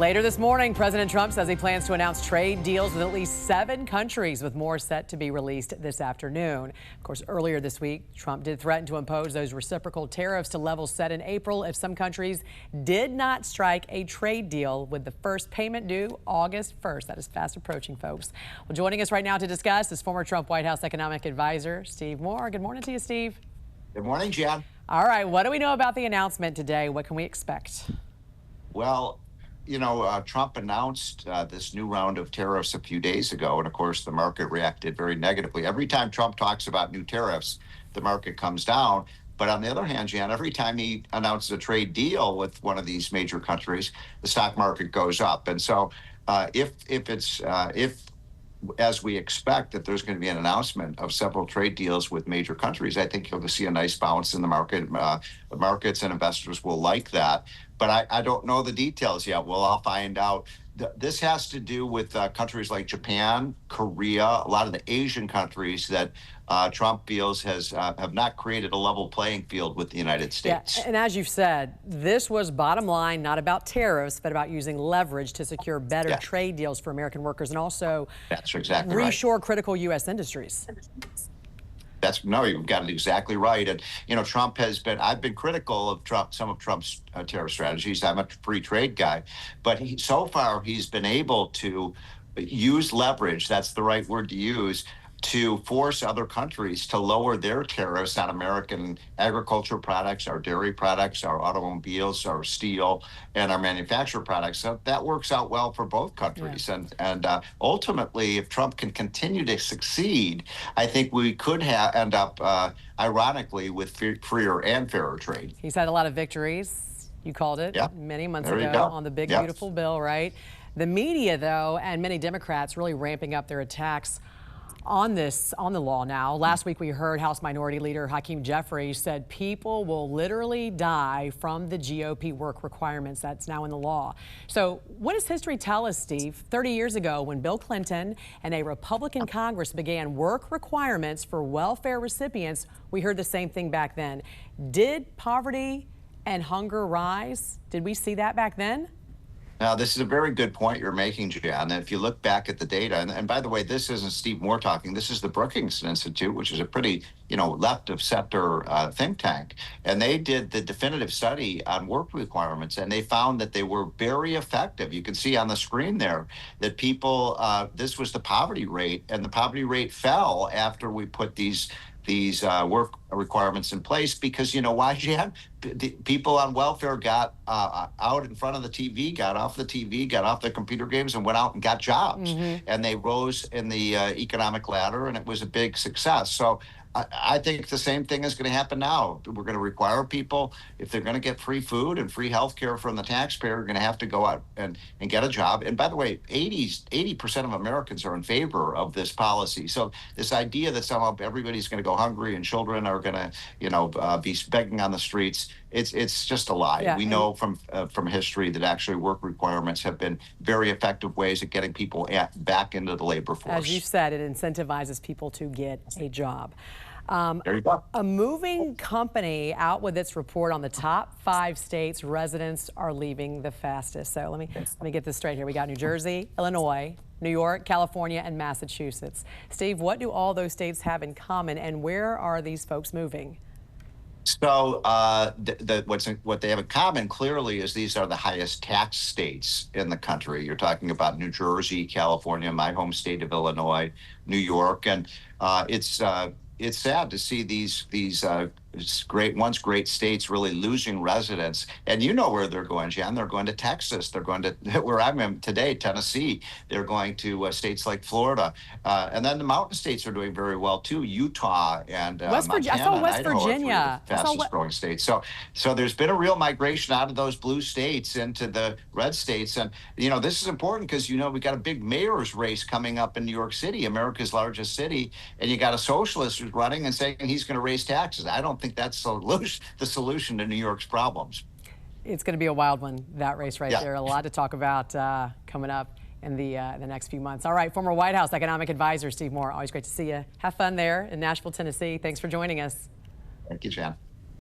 Later this morning, President Trump says he plans to announce trade deals with at least 7 countries, with more set to be released this afternoon. Of course, earlier this week, Trump did threaten to impose those reciprocal tariffs to levels set in April if some countries did not strike a trade deal, with the first payment due August 1st. That is fast approaching, folks. Well, joining us right now to discuss is former Trump White House economic advisor Steve Moore. Good morning to you, Steve. Good morning, Jan. All right, what do we know about the announcement today? What can we expect? Well, Trump announced this new round of tariffs a few days ago, and of course the market reacted very negatively. Every time Trump talks about new tariffs, the market comes down. But on the other hand, Jan, every time he announces a trade deal with one of these major countries, the stock market goes up. And so if as we expect that there's going to be an announcement of several trade deals with major countries, I think you'll see a nice bounce in the market. The markets and investors will like that. But I don't know the details yet. Well, I'll find out. This has to do with countries like Japan, Korea, a lot of the Asian countries that Trump feels have not created a level playing field with the United States. Yeah, and as you've said, this was bottom line, not about tariffs, but about using leverage to secure better trade deals for American workers and also that's exactly reshore critical U.S. industries. You've got it exactly right. And, Trump I've been critical of some of Trump's tariff strategies. I'm a free trade guy, but so far he's been able to use leverage. That's the right word to use, to force other countries to lower their tariffs on American agricultural products, our dairy products, our automobiles, our steel, and our manufactured products. So that works out well for both countries. Yeah. And ultimately, if Trump can continue to succeed, I think we could end up, ironically, with freer and fairer trade. He's had a lot of victories. You called it many months ago on the big, beautiful bill, right? The media, though, and many Democrats really ramping up their attacks on the law now. Last week we heard House Minority Leader Hakeem Jeffries said people will literally die from the GOP work requirements that's now in the law. So what does history tell us, Steve? 30 years ago, when Bill Clinton and a Republican Congress began work requirements for welfare recipients, we heard the same thing back then. Did poverty and hunger rise? Did we see that back then? Now, this is a very good point you're making, Jan. And if you look back at the data, and by the way, this isn't Steve Moore talking, this is the Brookings Institute, which is a pretty, left of center think tank. And they did the definitive study on work requirements, and they found that they were very effective. You can see on the screen there that people, this was the poverty rate, and the poverty rate fell after we put these work requirements in place, because why, Jan? The people on welfare got out in front of the TV, got off the TV, got off their computer games, and went out and got jobs. And they rose in the economic ladder, and it was a big success. So I think the same thing is going to happen now. We're going to require people, if they're going to get free food and free health care from the taxpayer, are going to have to go out and get a job. And by the way, 80% of Americans are in favor of this policy. So this idea that somehow everybody's going to go hungry and children are going to, be begging on the streets, it's just a lie. Yeah, we know from history that actually work requirements have been very effective ways of getting people back into the labor force. As you said, it incentivizes people to get a job. There you go. A moving company out with its report on the top 5 states residents are leaving the fastest. So let me get this straight here. We got New Jersey, Illinois, New York, California, and Massachusetts. Steve, what do all those states have in common, and where are these folks moving? So what they have in common clearly is these are the highest tax states in the country. You're talking about New Jersey, California, my home state of Illinois, New York, and it's sad to see these once great states really losing residents. And you know where they're going, Jan. They're going to Texas. They're going to where I'm today, Tennessee. They're going to states like Florida. And then the mountain states are doing very well too. Utah and Montana. I saw West Virginia. Are the fastest growing states. So there's been a real migration out of those blue states into the red states. And this is important because we got a big mayor's race coming up in New York City, America's largest city, and you got a socialist who's running and saying he's going to raise taxes. I don't think that's the solution to New York's problems. It's going to be a wild one, that race right there. A lot to talk about coming up in the next few months. All right, former White House economic advisor Steve Moore, always great to see you. Have fun there in Nashville, Tennessee. Thanks for joining us. Thank you, Jan.